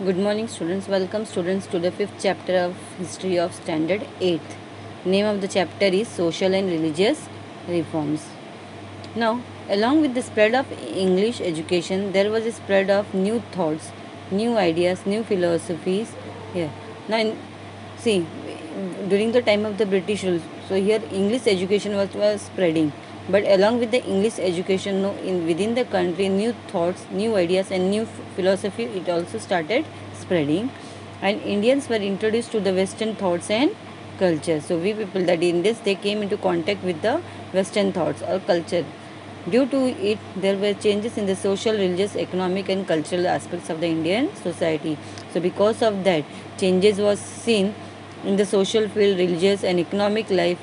Good morning, students. Welcome, students, to the fifth chapter of History of Standard 8th. Name of the chapter is Social and Religious Reforms. Now, along with the spread of English education, there was a spread of new thoughts, new ideas, new philosophies. Here, now, see, during the time of the British rule, so here English education was spreading. But along with the English education, no, within the country, new thoughts, new ideas, and new philosophy, it also started spreading. And Indians were introduced to the Western thoughts and culture. So we people, that Indians, they came into contact with the Western thoughts or culture. Due to it, there were changes in the social, religious, economic, and cultural aspects of the Indian society. So because of that, changes was seen in the social field, religious and economic life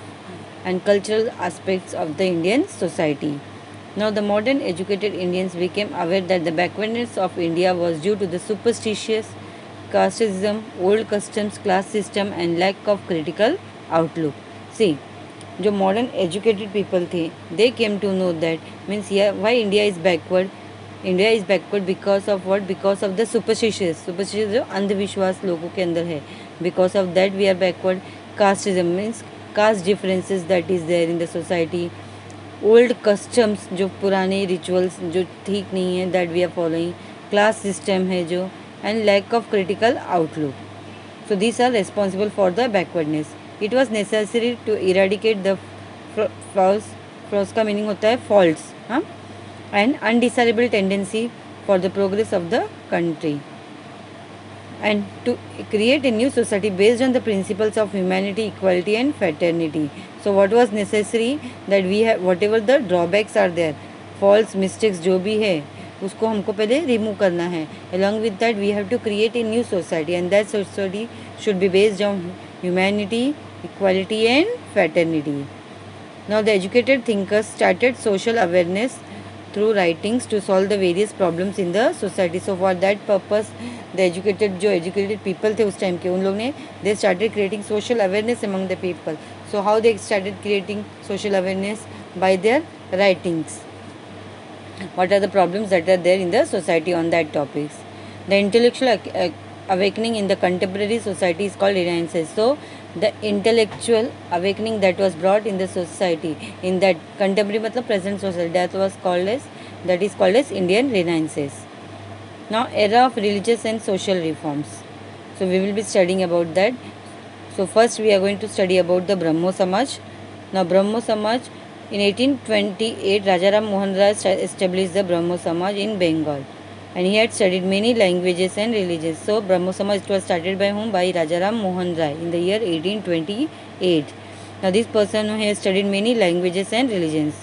and cultural aspects of the Indian society. Now, the modern educated Indians became aware that the backwardness of India was due to the superstitious casteism, old customs, class system, and lack of critical outlook. See, जो modern educated people थे they came to know that means why India is backward because of what because of the superstitious जो अंधविश्वास लोगों के अंदर है because of that we are backward casteism means caste differences that is there in the society old customs जो पुराने rituals जो ठीक नहीं है that we are following class system है जो and lack of critical outlook so these are responsible for the backwardness. It was necessary to eradicate the flaws. Flaws का meaning होता है faults, हाँ, and undesirable tendency for the progress of the country, and to create a new society based on the principles of humanity, equality, and fraternity. So what was necessary that we have whatever the drawbacks are there, faults, mistakes जो भी है उसको हमको पहले remove करना है. Along with that we have to create a new society and that society should be based on humanity, equality and fraternity. Now the educated thinkers started social awareness through writings to solve the various problems in the society. So for that purpose the जो educated people थे उस time के उन लोग ने they started creating social awareness among the people. So how they started creating social awareness by there writings. What are the problems that are there in the society on that topics. The intellectual awakening in the contemporary society is called Renaissance. So the intellectual awakening that was brought in the society in that contemporary matlab present society that is called as Indian Renaissance. Now era of religious and social reforms. So we will be studying about that. So first we are going to study about the Brahmo Samaj. Now Brahmo Samaj, in 1828, Rajaram Mohan Rai established the Brahmo Samaj in Bengal, and he had studied many languages and religions. So Brahmo Samaj was started by whom? By Rajaram Mohan Rai in the year 1828. Now this person has studied many languages and religions.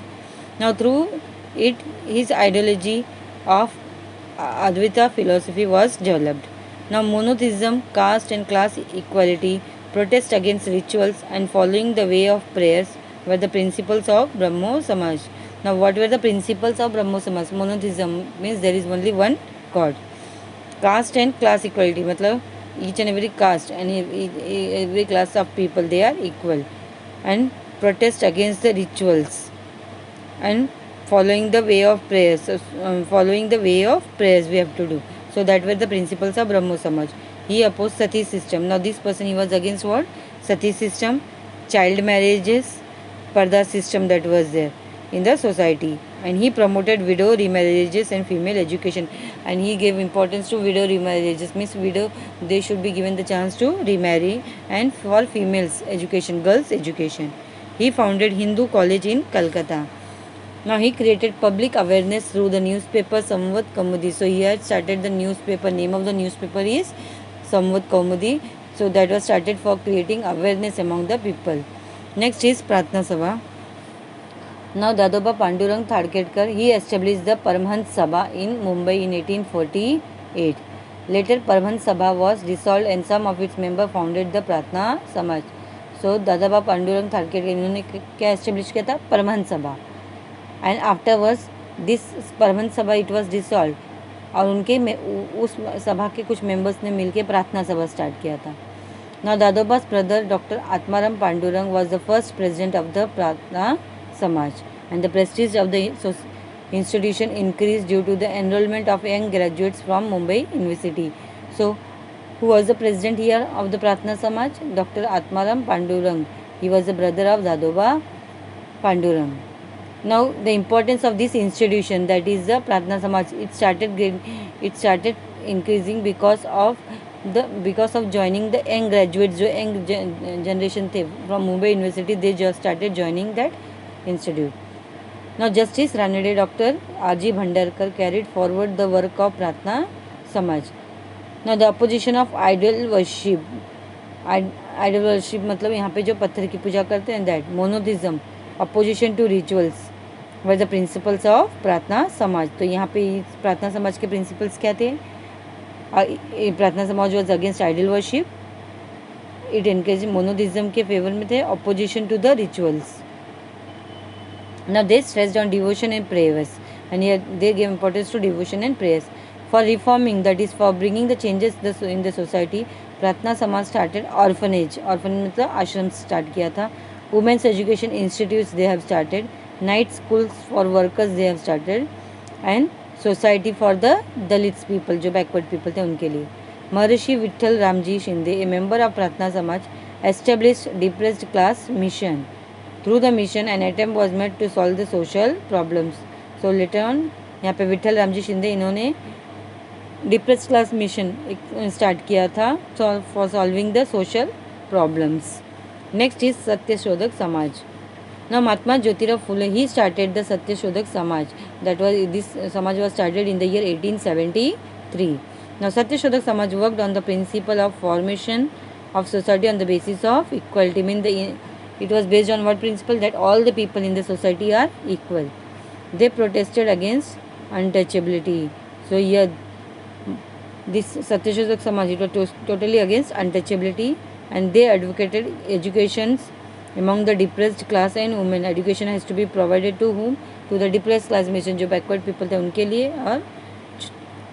Now through it, his ideology of Advaita philosophy was developed. Now monotheism, caste and class equality, protest against rituals, and following the way of prayers were the principles of Brahmo Samaj. Now what were the principles of Brahmo Samaj? Monotheism means there is only one God. Caste and class equality मतलब each and every caste and every class of people they are equal, and protest against the rituals and following the way of prayers. Following the way of prayers we have to do. So that were the principles of Brahmo Samaj. He opposed sati system. Now this person, he was against what? Sati system, child marriages, parda system that was there in the society, and he promoted widow remarriages and female education, and he gave importance to widow remarriages means widow they should be given the chance to remarry, and for females education, girls education. He founded Hindu College in Calcutta. Now he created public awareness through the newspaper Samvat Kaumudi. So he had started the newspaper. Name of the newspaper is Samvat Kaumudi. So that was started for creating awareness among the people. Next is Pratna Sabha. Now Dadoba Pandurang Thadkedkar, he established the Paramhans Sabha in Mumbai in 1848. Later Paramhans Sabha was dissolved and some of its members founded the Pratna Samaj. So Dadoba Pandurang Tarkhadkar इन्होंने क्या establish किया था? परमहंस सभा. And afterwards this Paramhans सभा it was dissolve, और उनके उस सभा के कुछ मेंबर्स ने मिलकर प्रार्थना सभा स्टार्ट किया था. Now Dadoba's brother Dr. Atmaram Pandurang was the first president of the Pratna Samaj, and the prestige of the institution increased due to the enrollment of young graduates from Mumbai University. So who was the president here of the Pratna Samaj? Dr. Atmaram Pandurang. He was the brother of Dadoba Pandurang. Now the importance of this institution, that is the Pratna Samaj, it started increasing because of joining the young graduates, जो young generation थे from Mumbai University, they just started joining that institute. Now Justice Ranade Dr. R.G. Bhandarkar carried forward the work of Pratna Samaj. Now the opposition of idol worship मतलब यहाँ पे जो पत्थर की पूजा करते हैं, that monotheism, opposition to rituals were the principles of प्रार्थना समाज. तो यहाँ पे प्रार्थना समाज के प्रिंसिपल्स क्या थे? Prarthana Samaj was against idol worship, it encourage monotheism के फेवर में थे, opposition to the rituals. Now they stressed on devotion and prayers, and here they gave importance to devotion and prayers. For reforming, that is for bringing the changes in the society, Pratna Samaj started orphanage मतलब आश्रम start किया था. Women's education institutes they have started, night schools for workers they have started, and society for the Dalits people, जो backward people थे उनके लिए. Maharishi Vitthal Ramji Shinde, a member of Pratna Samaj, established depressed class mission. Through the mission, an attempt was made to solve the social problems. So later on, यहाँ पे विठल रामजी शिंदे इन्होंने depressed class mission start किया था for solving the social problems. Next is Satyashodhak Samaj. Now Mahatma Jyotirao Phule, he started the Satyashodhak Samaj. This Samaj was started in the year 1873. Now Satyashodhak Samaj worked on the principle of formation of society on the basis of equality. It was based on what principle? That all the people in the society are equal. They protested against untouchability. So here this Satyashodhak Samaj, it was totally against untouchability, and they advocated educations among the depressed class and women. Education has to be provided to whom? To the depressed class mission, जो backward people थे उनके लिए और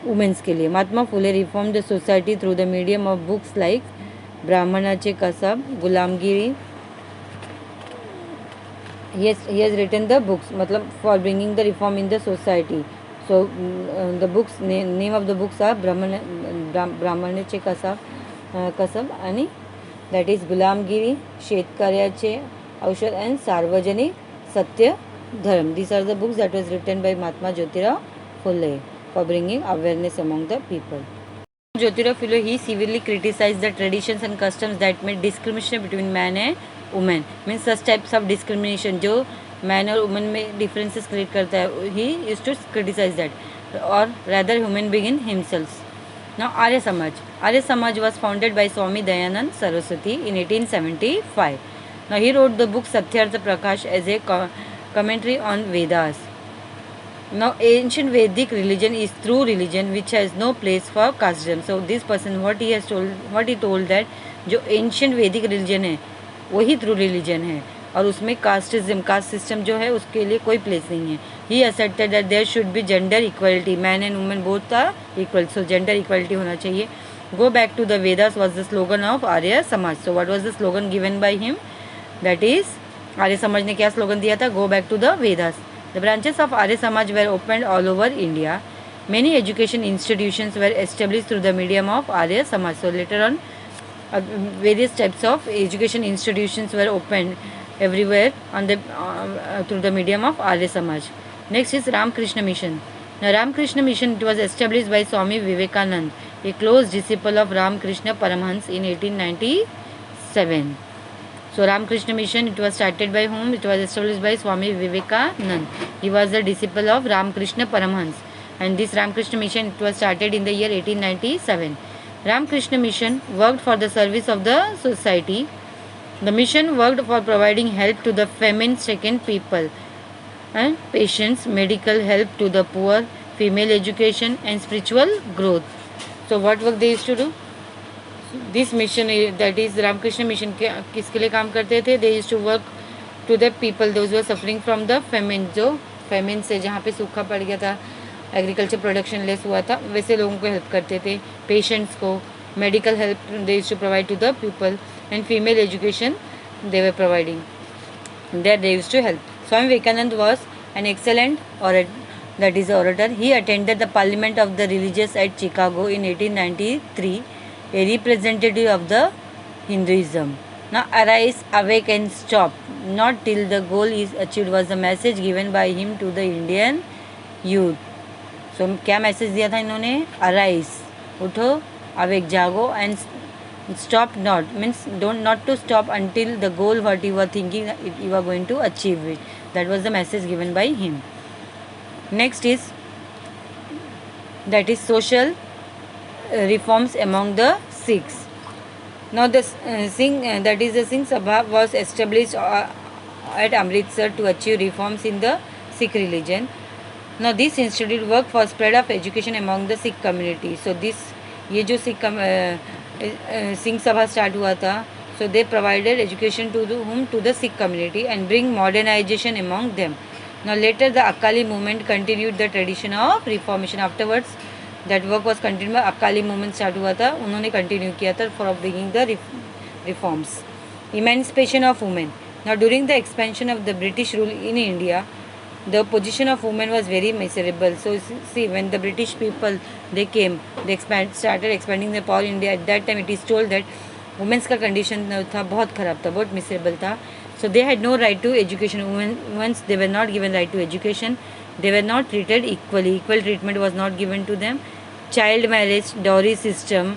women's के लिए. Mahatma Phule reformed the society through the medium of books like ब्राह्मणाचे कसब, गुलामगिरी. He has written the books मतलब for bringing the reform in the society. So the books, name of the books are ब्राह्मणाचे कसब आणि that is गुलामगिरी, शेतकऱ्याचे औषध and सार्वजनिक सत्य धर्म. These are the books that was written by Mahatma Jyotirao Phule for bringing awareness among the people. Jyotirao Phule, he severely criticized the traditions and customs that made discrimination between man and woman. Means such types of discrimination जो man और woman में differences create करता है. He used to criticize that, or rather human being himself. Now Arya Samaj was founded by Swami Dayanand Saraswati in 1875. Now he wrote the book Satyartha Prakash as a commentary on Vedas. Now ancient Vedic religion is true religion which has no place for casteism. So this person what he told that जो ancient Vedic religion है वही true religion है और उसमें caste system जो है उसके लिए कोई प्लेस नहीं है. ही asserted that there should be gender equality, man and woman both are equal, so gender equality होना चाहिए. Go back to the Vedas was the slogan of Arya Samaj. So what was the slogan given by him? That is Arya Samaj ने क्या slogan दिया था? Go back to the Vedas. The branches of Arya Samaj were opened all over India. Many education institutions were established through the medium of Arya Samaj. So later on various types of education institutions were opened everywhere on the through the medium of Arya Samaj. Next is Ramakrishna Mission. Now Ramakrishna Mission, it was established by Swami Vivekanand, a close disciple of Ramakrishna Paramhans in 1897. So Ramakrishna Mission, it was started by whom? It was established by Swami Vivekanand. He was the disciple of Ramakrishna Paramhans, and this Ramakrishna Mission, it was started in the year 1897. Ramakrishna Mission worked for the service of the society. The mission worked for providing help to the famine-stricken people and patients, medical help to the poor, female education and spiritual growth. So what work they used to do? This mission, that is Ramakrishna Mission, किसके लिए काम करते थे? They used to work to the people, those who were suffering from the famine, जो famine से जहाँ पे सूखा पड़ गया था, एग्रीकल्चर प्रोडक्शन लेस हुआ था, वैसे लोगों को हेल्प करते थे. पेशेंट्स को medical help they used to provide to the people, and female education they were providing, that they used to help. Swami Vivekanand was an excellent that is the orator. He attended the Parliament of the Religious at Chicago in 1893, a representative of the Hinduism. Now arise, awake and stop, not till the goal is achieved was the message given by him to the Indian youth. So क्या message दिया था इन्होंने? Arise, उठो, awake जागो, and stop not means don't not to stop until the goal what you are thinking you are going to achieve it. That was the message given by him. Next is that is social reforms among the Sikhs. Now the that is the Singh Sabha was established at Amritsar to achieve reforms in the Sikh religion. Now this institute worked for spread of education among the Sikh community. So this ये जो Singh Sabha start हुआ था, so they provided education to the Sikh community and bring modernization among them. Now later the Akali movement continued the tradition of reformation. Afterwards that work was continued by Akali movement start हुआ था, उन्होंने continue किया था for bringing the reforms. Emancipation of women. Now during the expansion of the British rule in India, the position of women was very miserable. So see, when the British people they came, they started expanding the power in India. At that time it is told that women's का condition था बहुत ख़राब था, बहुत miserable था. So they had no right to education. Women they were not given right to education. They were not treated equally. Equal treatment was not given to them. Child marriage, dowry system,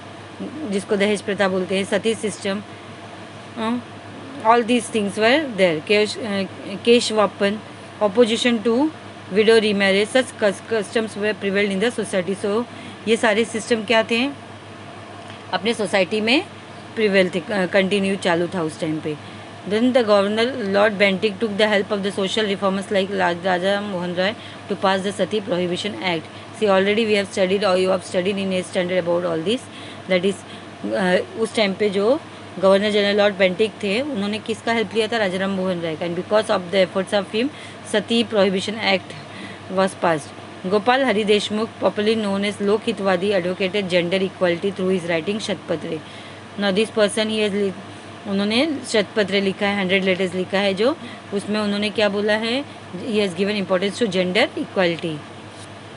जिसको दहेज प्रथा बोलते हैं, सती system, all these things were there. Cash weapon, opposition to widow remarriage, such customs were prevailed in the society. So ये सारे system क्या थे, अपने सोसाइटी में प्रिवेल थे, कंटिन्यू चालू था उस टाइम पे. Then the governor Lord Bentinck took the help of the social reformers like Raja Mohan Roy to pass the Sati Prohibition Act. See, already we have studied or you have studied in 8th standard about all this. That is उस time पे जो governor general Lord Bentinck थे, उन्होंने किसका help लिया था? राजा राम मोहन राय का. And because of the efforts of him Sati prohibition act was passed. Gopal Hari Deshmukh, popularly known as Lok Hitwadi, advocated gender equality through his writing Shatpatre. Now this person he has उन्होंने शतपत्र लिखा है, 100 letters लिखा है, जो उसमें उन्होंने क्या बोला है? He has given importance to gender equality.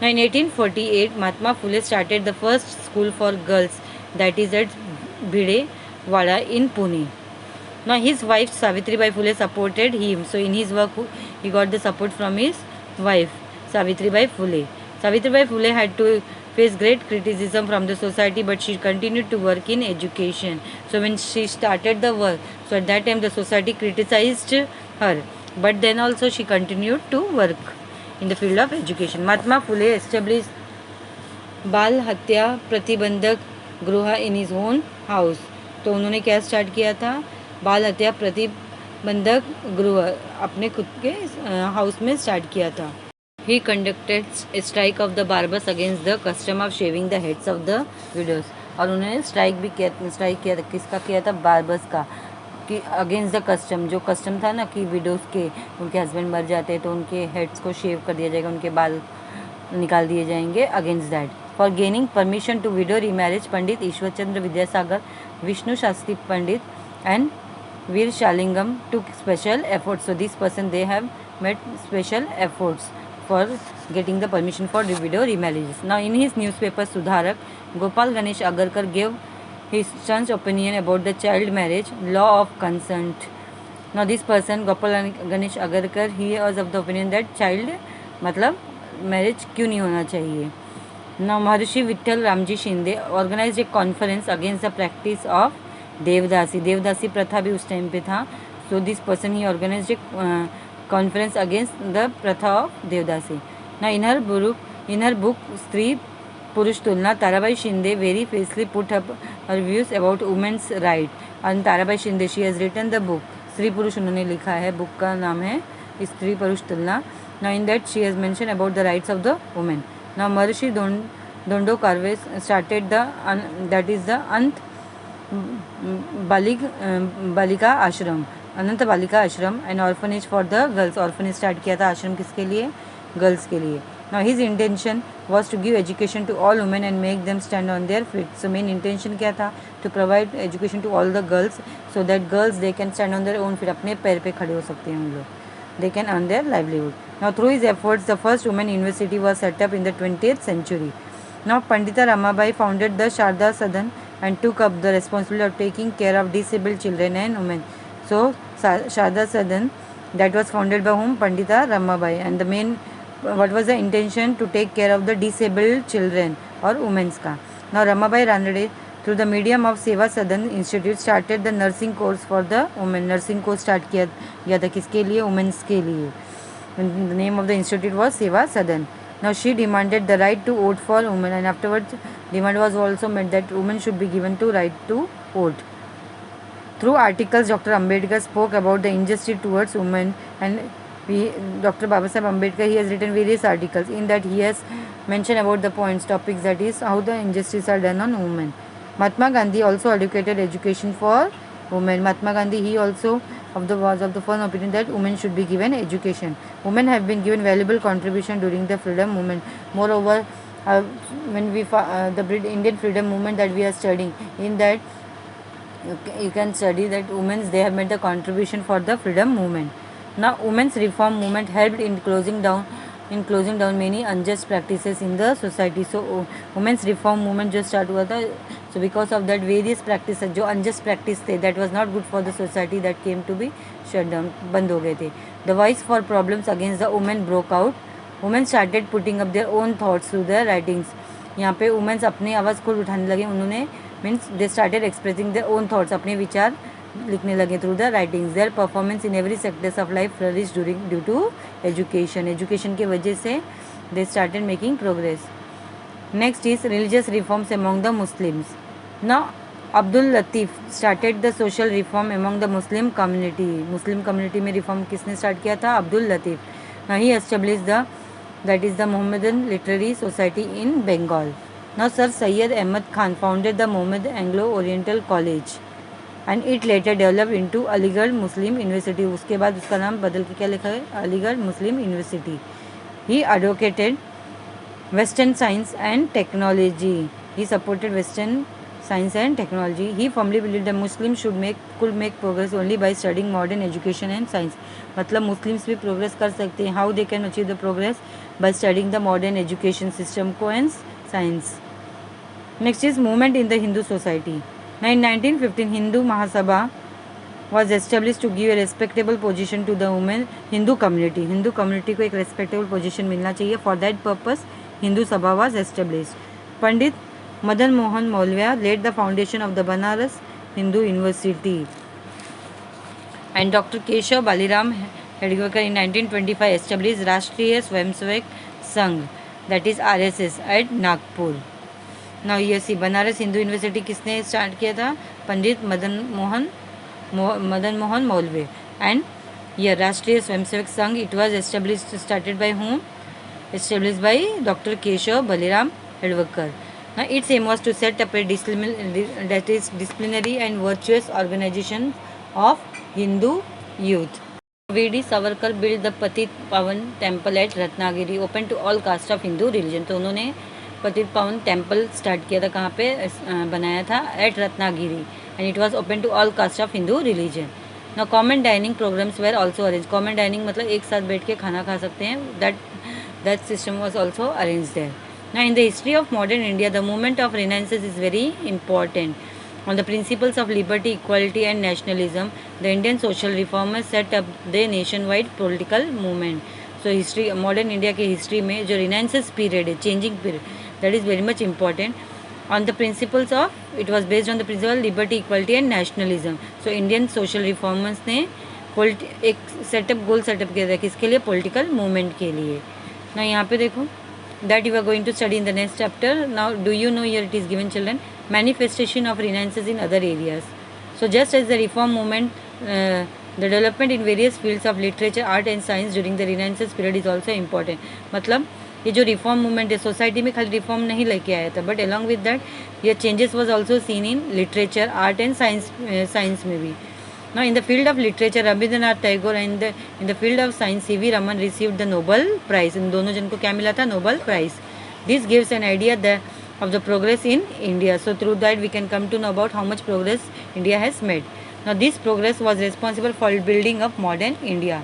Now in 1848 Mahatma Phule started the first school for girls, that is at Bhidewada in Pune. Now his wife Savitribai Phule supported him. So in his work he got the support from his wife Savitribai Phule. Savitribai Phule had to face great criticism from the society, but she continued to work in education. So when she started the work, so at that time the society criticized her, but then also she continued to work in the field of education. Mahatma Phule established बाल हत्या प्रतिबंधक गृह in his own house. तो उन्होंने क्या start किया था? बाल हत्या प्रतिबंधक गृह अपने खुद के हाउस में स्टार्ट किया था. He conducted a strike of the barbers against the custom of shaving the heads of the widows. और उन्होंने स्ट्राइक किया था. किसका किया था? बार्बर्स का, कि अगेंस्ट द कस्टम, जो कस्टम था ना कि विडोज़ के उनके हस्बैंड मर जाते तो उनके हेड्स को शेव कर दिया जाएगा, उनके बाल निकाल दिए जाएंगे. Against that, for gaining permission to widow remarriage, Pandit Ishwar Chandra Vidyasagar, Vishnu Shastri Pandit and Veeresalingam took special efforts. So this person they have made special efforts for getting the permission for widow remarriages. Now in his newspaper Sudharak, Gopal Ganesh Agarkar gave his son's opinion about the child marriage law of consent. Now this person Gopal Ganesh Agarkar, he was of the opinion that child मतलब marriage क्यों नहीं होना चाहिए. Now Maharshi Vitthal Ramji Shinde organized a conference against the practice of देवदासी. देवदासी प्रथा भी उस time पे था. So this person he organized a conference against the pratha of Devdasi. Now in her book Stree Purush Tulna, Tarabai Shinde very fiercely put up her views about women's right. And Tarabai Shinde, she has written the book Stree Purush, उन्होंने लिखा है, book का नाम है स्त्री पुरुष तुलना. Now in that she has mentioned about the rights of the women. Now Maharishi Dondo Karve started the that is the Ant Balika Ashram, Anant Balika Ashram and orphanage for the girls. Orphanage start किया था, आश्रम किसके लिए? Girls के लिए. Now his intention was to give education to all women and make them stand on their feet. So main intention क्या था? To provide education to all the girls so that girls they can stand on their own feet, अपने पैर पे खड़े हो सकते हैं हम लोग. they can earn their livelihood. Now through his efforts, the first women university was set up in the 20th century. Now Pandita Ramabai founded the Sharda Sadan and took up the responsibility of taking care of disabled children and women. So Sharda Sadan, that was founded by whom? Pandita Ramabai, and the main what was the intention? To take care of the disabled children or women's का. Now Ramabai Ranade through the medium of Seva Sadan Institute started the nursing course for the women. Nursing course start किया गया था किसके लिए? Women's के लिए. And the name of the institute was Seva Sadan. Now she demanded the right to vote for women, and afterwards demand was also made that women should be given to right to vote. Through articles, Dr. Ambedkar spoke about the injustice towards women, and Dr. Babasaheb Ambedkar, he has written various articles. In that he has mentioned about the points, topics, that is how the injustices are done on women. Mahatma Gandhi also advocated education for women. Mahatma Gandhi, he also was of the firm opinion that women should be given education. Women have been given valuable contribution during the freedom movement. Moreover, when we the Indian freedom movement that we are studying, in that you can study that women, they have made the contribution for the freedom movement. Now women's reform movement helped in closing down many unjust practices in the society. So women's reform movement just start हुआ था. So because of that, various practices जो unjust practice थे, that was not good for the society, that came to be shut down, बंद हो गए थे. The voice for problems against the women broke out. Women started putting up their own thoughts through their writings. यहाँ पे women अपनी आवाज़ खुद उठाने लगे. उन्होंने means they started expressing their own thoughts, अपने विचार लिखने लगे through the writings. Their performance in every sectors of life flourish due to education की वजह से they started making progress. Next is religious reforms among the Muslims. Now Abdul Latif started the social reform among the Muslim community. Muslim community में reform किसने start किया था? Abdul Latif. Now he establish that is the Mohammedan Literary Society in Bengal. Now Sir Syed Ahmad Khan founded the Mohammed Anglo-Oriental College and it later developed into Aligarh Muslim University. उसके बाद उसका नाम बदल के क्या लिखा है? Aligarh Muslim University. He advocated Western science and technology. He supported Western science and technology. He firmly believed that Muslims could make progress only by studying modern education and science. मतलब मुस्लिम्स भी progress कर सकते हैं. How they can achieve the progress? By studying the modern education system को and science. Next is movement in the Hindu society. In 1915 Hindu Mahasabha was established to give a respectable position to the women. Hindu community को एक respectable position मिलना चाहिए. For that purpose Hindu Sabha was established. Pandit Madan Mohan Malaviya laid the foundation of the Banaras Hindu University. And Dr. Keshav Baliram Hedgewar in 1925 established Rashtriya Swayamsevak Sangh, that is RSS, at Nagpur. Now ये सी Banaras Hindu university किसने start किया था? पंडित मदन मोहन मौलवी. And ये राष्ट्रीय Swayamsevak Sangh, it was started bye whom? Established by Dr. Keshav Baliram Hedgewar. Now its aim was to set up a disciplinary and virtuous organization of Hindu youth. V.D. Savarkar built the Patit Pawan temple at Ratnagiri, open to all caste of Hindu religion. तो उन्होंने पतित पावन temple start किया था. कहाँ पे बनाया था? At Ratnagiri. And it was open to all caste of Hindu religion. Now common dining programmes were also arrange. Common dining मतलब एक साथ बैठ के खाना खा सकते हैं. That system was also arrange there. Now in the history of modern India, the movement of Renaissance is very important. On the principles of liberty, equality and nationalism, the Indian social reformers set up the nationwide political movement. So history, modern India के history में जो Renaissance period है, changing period, that is very much important. On the principles of, it was based on the principle of liberty, equality and nationalism. So Indian social reformers ने एक setup गोल setup किया था किसके लिए? Political movement के लिए. ना यहाँ पे देखो that you are going to study in the next chapter. Now do you know, here it is given children, manifestation of Renaissance in other areas. So just as the reform movement, the development in various fields of literature, art and science during the Renaissance period is also important. मतलब ये जो reform movement है society में खाली reform नहीं लेके आया था, बट अलॉन्ग विद दैट ये changes was also seen in literature, art and science में भी. Now in the field of literature, Rabindranath Tagore, and in the field of science, C.V. Raman received the Nobel Prize. इन दोनों जन को क्या मिला था? Nobel Prize. This gives an idea of the progress in India. So through that we can come to know about how much progress India has made. Now this progress was responsible for building of modern India.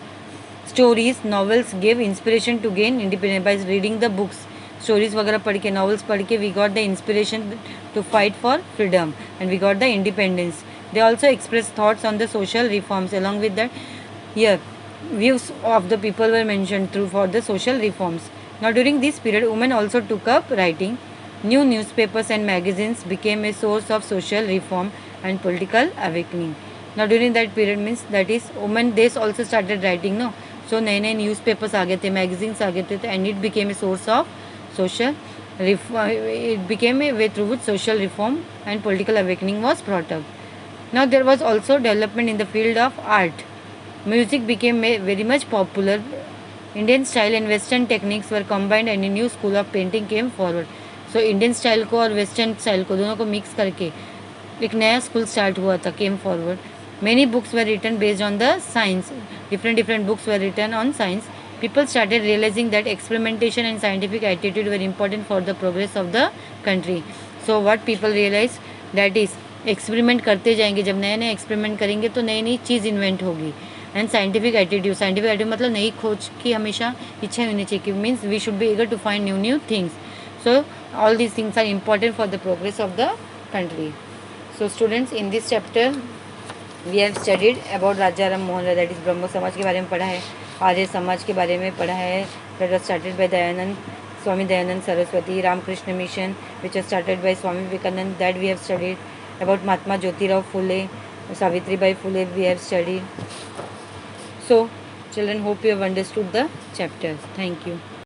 Stories novels give inspiration to gain independence by reading the books. Stories वगैरह पढ़ के, novels पढ़ के, we got the inspiration to fight for freedom and we got the independence. They also express thoughts on the social reforms. Along with that, here views of the people were mentioned through for the social reforms. Now during this period, women also took up writing. New newspapers and magazines became a source of social reform and political awakening. Now during that period means that is women they also started writing, no. So नए नए newspapers आ गए थे, magazines आ गए थे, and it became a source of social reform. It became a way through which social reform and political awakening was brought up. Now there was also development in the field of art. Music became very much popular. Indian style and western techniques were combined and a new school of painting came forward. So Indian style को और western style को दोनों को mix करके एक नया school start हुआ था, came forward. Many books were written based on the science. Different books were written on science. People started realizing that experimentation and scientific attitude were important for the progress of the country. So what people realized, that is experiment करते जाएंगे, जब नए नए experiment करेंगे तो नई नई चीज़ इन्वेंट होगी. एंड साइंटिफिक एटीट्यूड मतलब नई खोज की हमेशा इच्छा होनी चाहिए, means we should be eager to find new things. So all these things are important for the progress of the country. So students, in this chapter we have studied about Raja Ram Mohan Roy, that is Brahmo Samaj के बारे में पढ़ा है, आर्य समाज के बारे में पढ़ा है, that was started by Dayanand Swami Dayanand Saraswati. Ramakrishna Mission which was started by Swami Vivekananda, that we have studied. About Mahatma Jyotirao Phule, Savitribai Phule we have studied. So children, hope you have understood the chapters. Thank you.